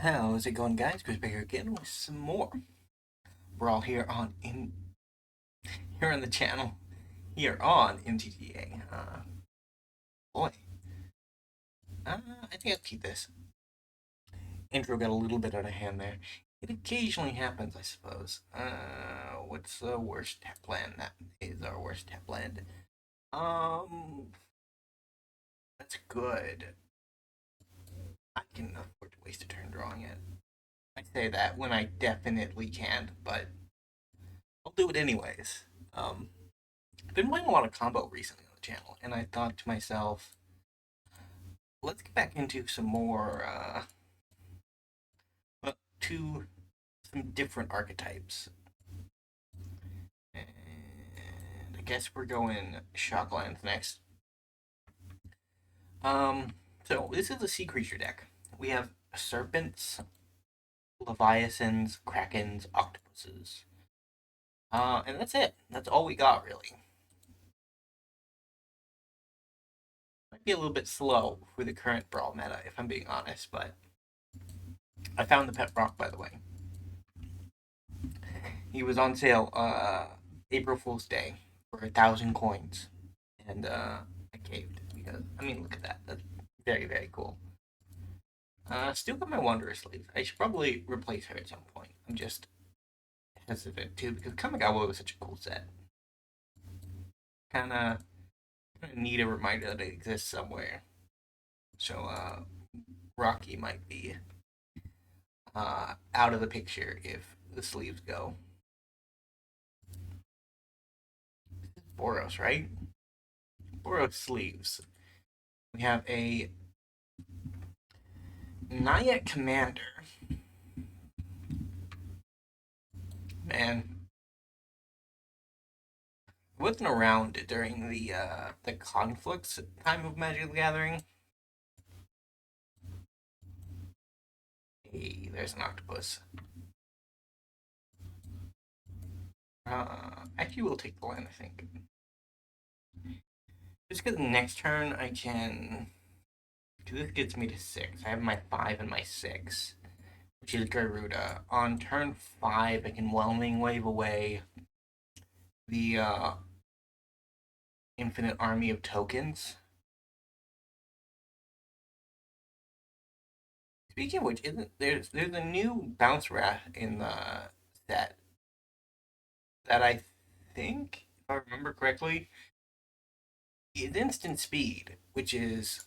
How's it going, guys? Hullbreaker again with some more Brawl here on the channel here on MTTA. Boy, I think I'll keep this intro. Got a little bit out of hand there. It occasionally happens, I suppose. What's the worst tap land? That is our worst tap land. Um, that's good. I can afford to waste a turn drawing it. I say that when I definitely can't, but I'll do it anyways. I've been playing a lot of combo recently on the channel, and I thought to myself, let's get back into some more, to some different archetypes. And I guess we're going Shocklands next. So this is a sea creature deck. We have Serpents, Leviathans, Krakens, Octopuses. And that's it. That's all we got, really. Might be a little bit slow for the current Brawl meta, if I'm being honest, but I found the pet rock, by the way. He was on sale April Fool's Day for 1,000 coins, and I caved because look at that. That's very very cool. Still got my Wanderer sleeve. I should probably replace her at some point. I'm just hesitant too because Kamigawa was such a cool set. Kind of need a reminder that it exists somewhere. So Rocky might be out of the picture if the sleeves go. Boros, right? Boros sleeves. We have a Naya Commander. Man, I wasn't around during the conflicts time of Magic the Gathering. Hey, there's an octopus. Actually, we'll take the land, I think. Just because next turn I can. This gets me to 6. I have my 5 and my 6, which is Garuda. On turn 5, I can Whelming Wave away the Infinite Army of Tokens. Speaking of which, isn't there's a new bounce rat in the set that I think, if I remember correctly, is instant speed, which is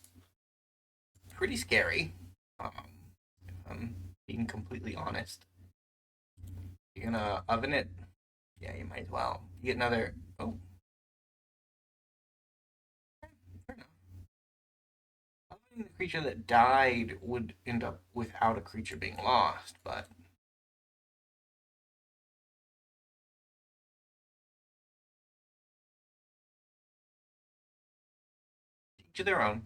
pretty scary. If I'm being completely honest. You're gonna oven it? Yeah, you might as well. You get another. Oh, fair enough. Ovening the creature that died would end up without a creature being lost, but to their own.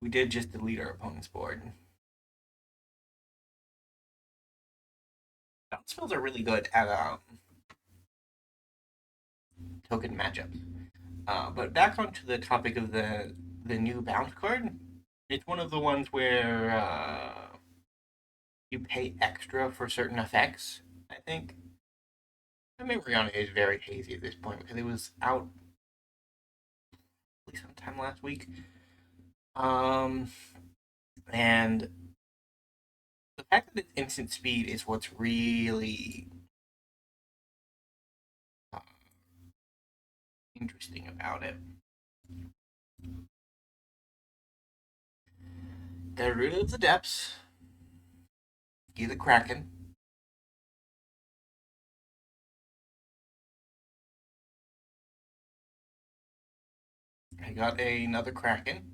We did just delete our opponent's board. Bounce spells are really good at token matchups. But back onto the topic of the new bounce card. It's one of the ones where you pay extra for certain effects. I think my memory on it is very hazy at this point because it was out at least sometime last week. Um, and the fact that it's instant speed is what's really uh, interesting about it. Get rid of the depths. Get the Kraken. I got another Kraken.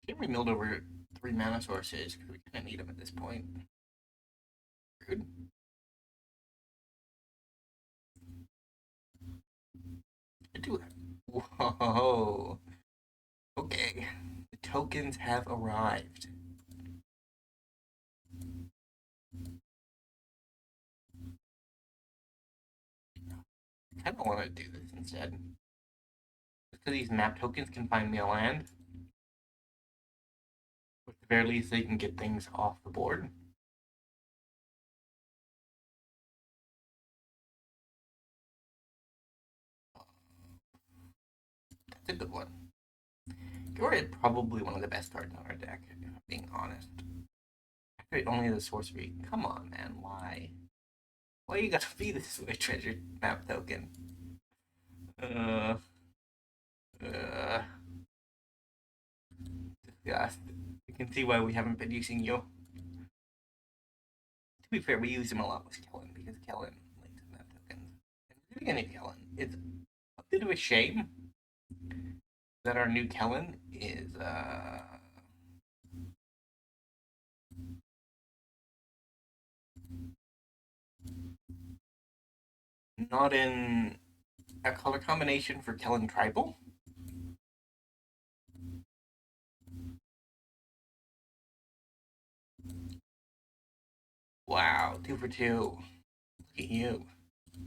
Can we milled over 3 mana sources because we kind of need them at this point. Rude. I do. Whoa. Okay. The tokens have arrived. I kind of want to do this instead. because these map tokens can find me a land. At the very least, they can get things off the board. That's a good one. Kiora is probably one of the best cards on our deck, if I'm being honest. Activate only the sorcery. Come on, man. Why? Why you gotta be this way, treasure map token? Uh, uh, disgust. You can see why we haven't been using you. To be fair, we use him a lot with Kellen because Kellen likes map tokens. And doing any Kellen, it's a bit of a shame that our new Kellen is not in a color combination for Kellen Tribal. Wow, 2 for 2. Look at you.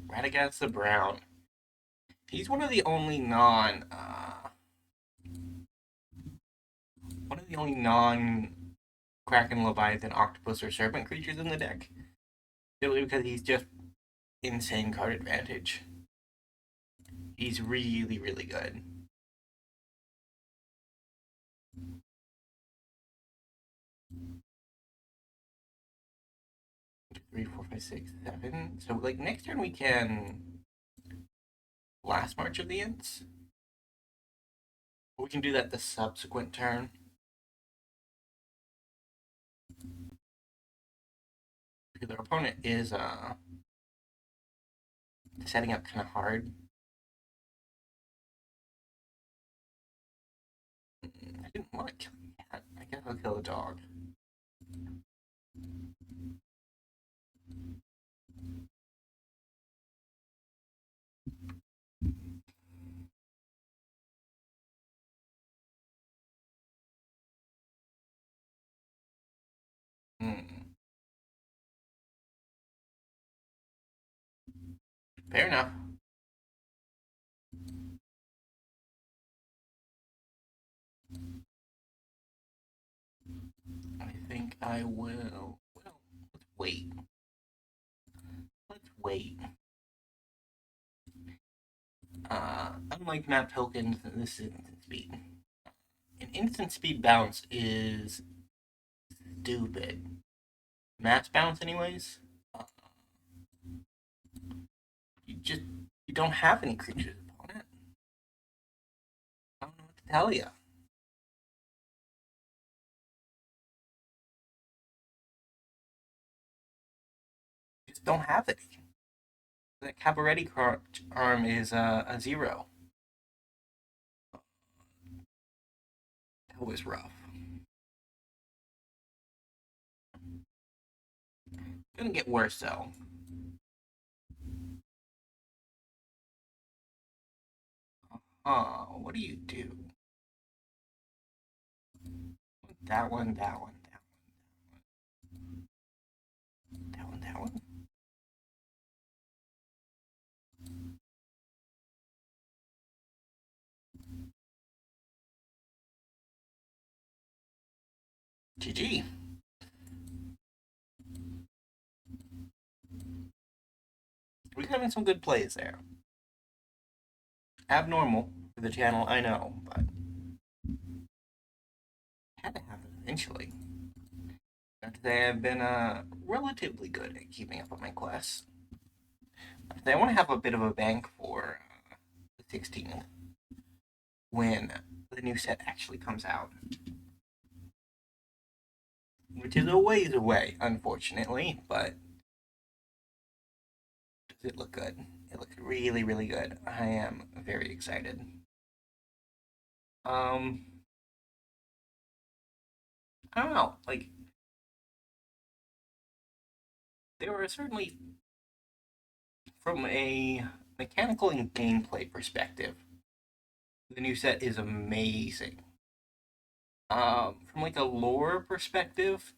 Radagast the Brown. He's one of the only non Kraken, Leviathan, Octopus, or Serpent creatures in the deck. Simply because he's just insane card advantage. He's really, really good. 3, 4, 5, 6, 7. So, like, next turn we can last March of the Ents. We can do that the subsequent turn. Because our opponent is setting up kind of hard. I didn't want to kill a cat. I guess I'll kill a dog. Hmm. Fair enough. I think I will. Well, let's wait. Let's wait. Unlike map tokens, this is instant speed. An instant speed bounce is stupid. Mass bounce, anyways. Uh, you don't have any creatures upon it. I don't know what to tell you. Just don't have it. The Cabaretti arm is a 0. That was rough. Gonna get worse though. What do you do? That one, that one, that one, that one. GG. We're having some good plays there. Abnormal for the channel, I know, but had to happen eventually. Today I've been relatively good at keeping up with my quests. Today I want to have a bit of a bank for the 16th when the new set actually comes out, which is a ways away, unfortunately, but does it look good? It looks really, really good. I am very excited. Um, I don't know, like, there are certainly, from a mechanical and gameplay perspective, the new set is amazing. From like a lore perspective,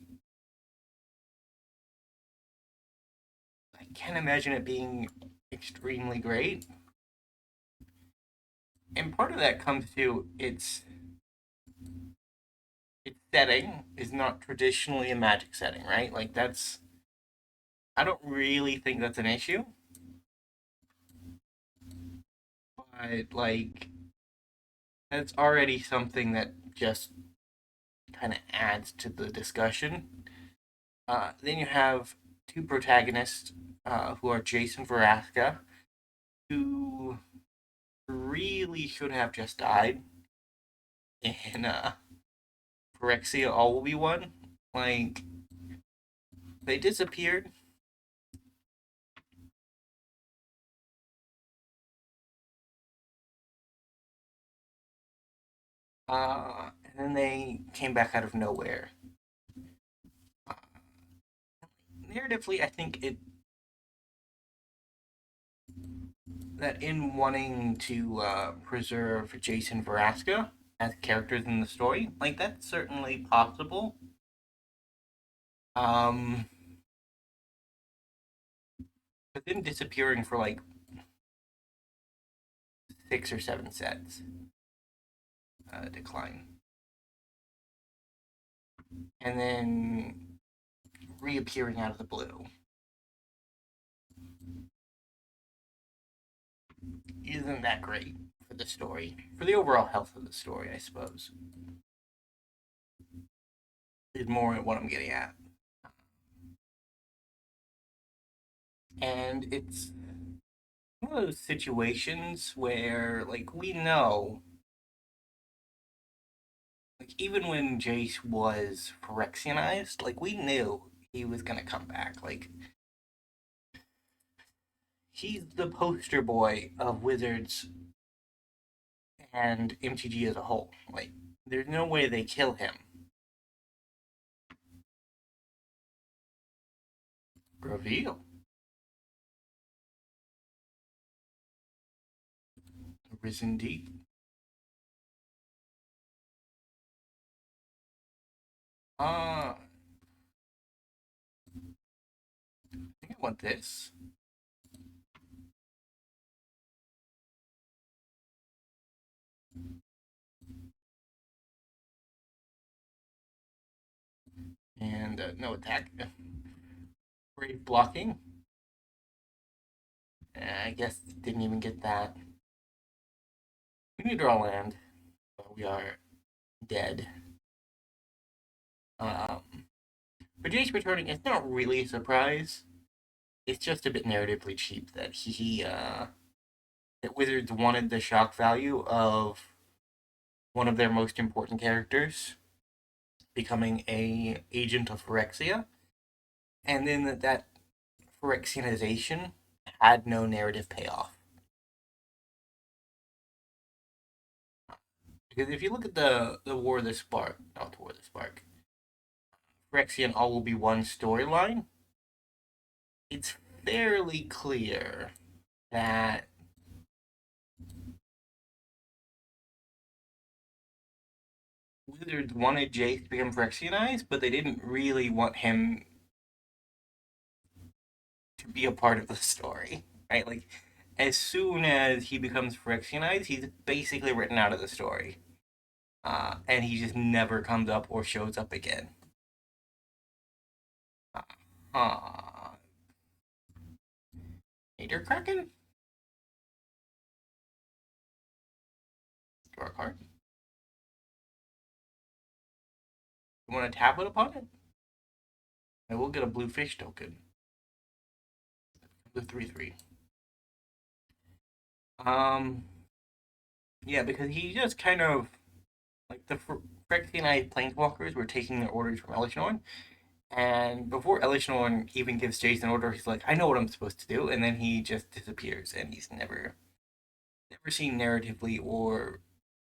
I can't imagine it being extremely great. And part of that comes to its setting is not traditionally a magic setting, right? Like that's I don't really think that's an issue, but like that's already something that just kind of adds to the discussion. Then you have two protagonists who are Jason Veraska, who really should have just died in Phyrexia All Will Be One. Like, they disappeared. And then they came back out of nowhere. Uh, Narratively, I think it that in wanting to preserve Jason Veraska as characters in the story, like that's certainly possible. Um, but then disappearing for like 6 or 7 sets, decline, and then reappearing out of the blue isn't that great for the story, for the overall health of the story, I suppose. Is more what I'm getting at, and it's one of those situations where, like, we know, like, even when Jace was Phyrexianized, like, we knew he was gonna come back. Like, he's the poster boy of Wizards and MTG as a whole. Like, there's no way they kill him. Reveal. Risen Deep. I think I want this. And no attack. Brave blocking. I guess didn't even get that. We need to draw land. We are dead. Um, but Jace returning is not really a surprise. It's just a bit narratively cheap that that Wizards wanted the shock value of one of their most important characters becoming a agent of Phyrexia, and then that Phyrexianization had no narrative payoff. Because if you look at the War of the Spark, not the War of the Spark, Phyrexian All Will Be One storyline, it's fairly clear that Wizards wanted Jace to become Phyrexianized, but they didn't really want him to be a part of the story, right? Like, as soon as he becomes Phyrexianized, he's basically written out of the story. And he just never comes up or shows up again. Uh, uh, Nadir Kraken? Draw a card. You want to tap it upon it? I will get a blue fish token. The 3/3. Um, yeah, because he just kind of like the Phyrexianized planeswalkers were taking their orders from Elishnorn, and before Elishnorn even gives Jace an order, he's like, "I know what I'm supposed to do," and then he just disappears, and he's never seen narratively or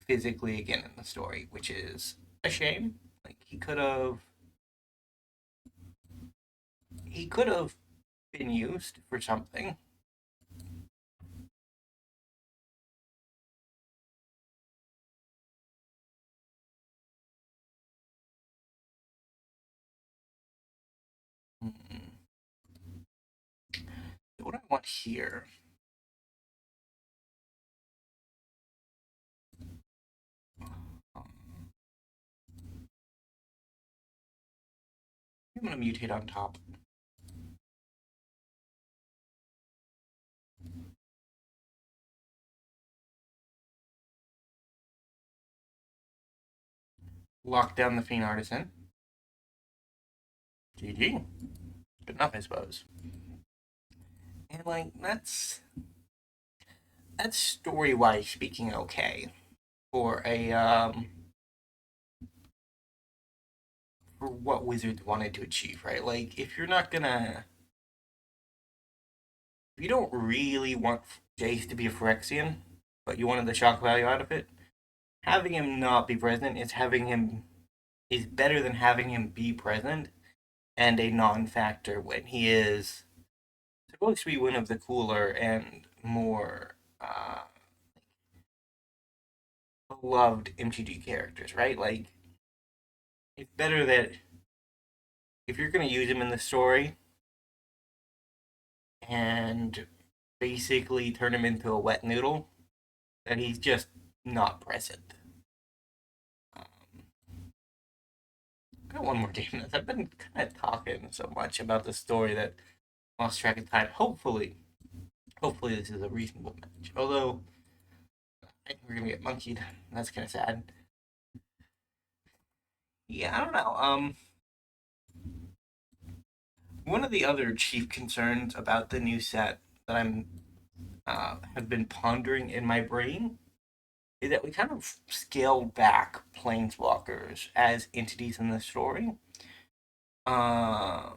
physically again in the story, which is a shame. Like he could have been used for something. Hmm. What do I want here? I'm gonna mutate on top. Lock down the Fiend Artisan. GG. Good enough, I suppose. And like that's story wise speaking okay for a for what Wizards wanted to achieve, right? Like if you're not gonna if you don't really want Jace to be a Phyrexian, but you wanted the shock value out of it, having him not be present is better than having him be present and a non-factor when he is supposed to be one of the cooler and more beloved MTG characters, right? Like it's better that if you're going to use him in the story and basically turn him into a wet noodle, that he's just not present. Um, got one more game. I've been kind of talking so much about the story that I lost track of time. Hopefully this is a reasonable match. Although I think we're gonna get monkeyed. That's kind of sad. Yeah, I don't know. One of the other chief concerns about the new set that I'm have been pondering in my brain is that we kind of scaled back planeswalkers as entities in the story. Uh,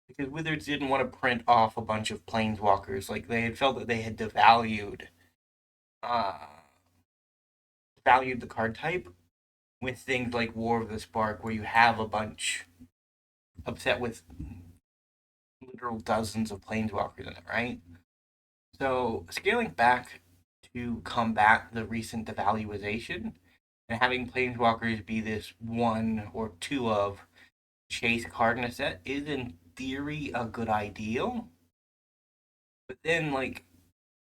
because Wizards didn't want to print off a bunch of planeswalkers. Like they had felt that they had uh, devalued the card type with things like War of the Spark, where you have a bunch upset with literal dozens of planeswalkers in it, right? So scaling back to combat the recent devaluation and having planeswalkers be this one or two of chase card in a set is in theory a good idea. But then like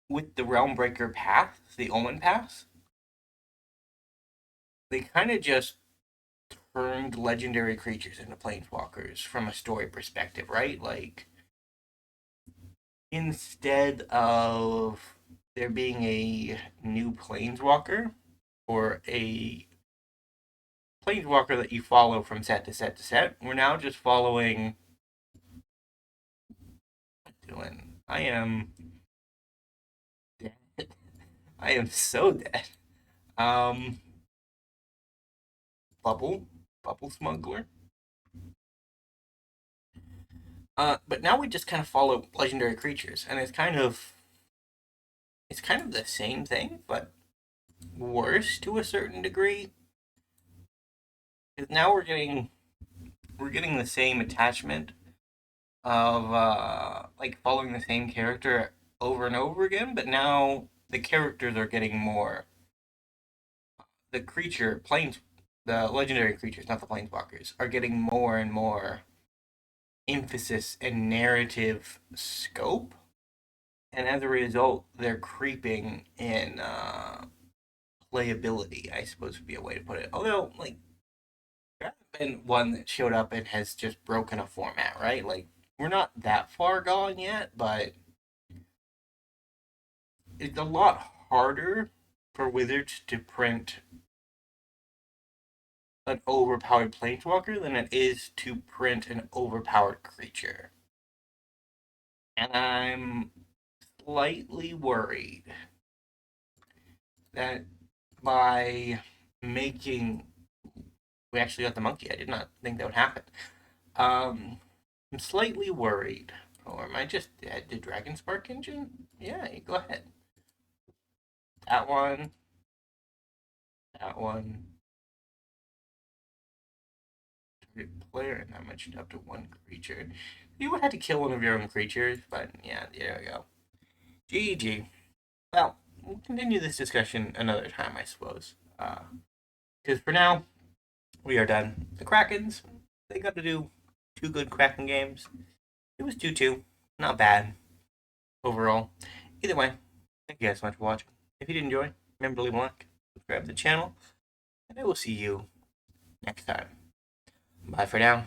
with the Realmbreaker path, the Omen pass, they kind of just turned legendary creatures into planeswalkers from a story perspective, right? Like instead of there being a new planeswalker or a planeswalker that you follow from set to set to set, we're now just following. Doing. I am dead. I am so dead. Um, bubble smuggler. But now we just kind of follow legendary creatures, and it's kind of the same thing, but worse to a certain degree. Because now we're getting the same attachment of like following the same character over and over again, but now the characters are getting more the creature planes the legendary creatures, not the planeswalkers, are getting more and more emphasis and narrative scope, and as a result, they're creeping in playability. I suppose would be a way to put it. Although, like, there hasn't been one that showed up and has just broken a format, right? Like, we're not that far gone yet, but it's a lot harder for Wizards to print an overpowered planeswalker than it is to print an overpowered creature. And I'm slightly worried that by making we actually got the monkey. I did not think that would happen. I'm slightly worried. Or am I just dead? Did Dragon Spark Engine? Yeah, go ahead. That one. That one. Target player, and I mentioned up to one creature. You would have to kill one of your own creatures, but yeah, there we go. GG. Well, we'll continue this discussion another time, I suppose. Because for now, we are done. The Krakens, they got to do two good Kraken games. It was 2-2. Not bad overall. Either way, thank you guys so much for watching. If you did enjoy, remember to leave a like, subscribe to the channel, and I will see you next time. Bye for now.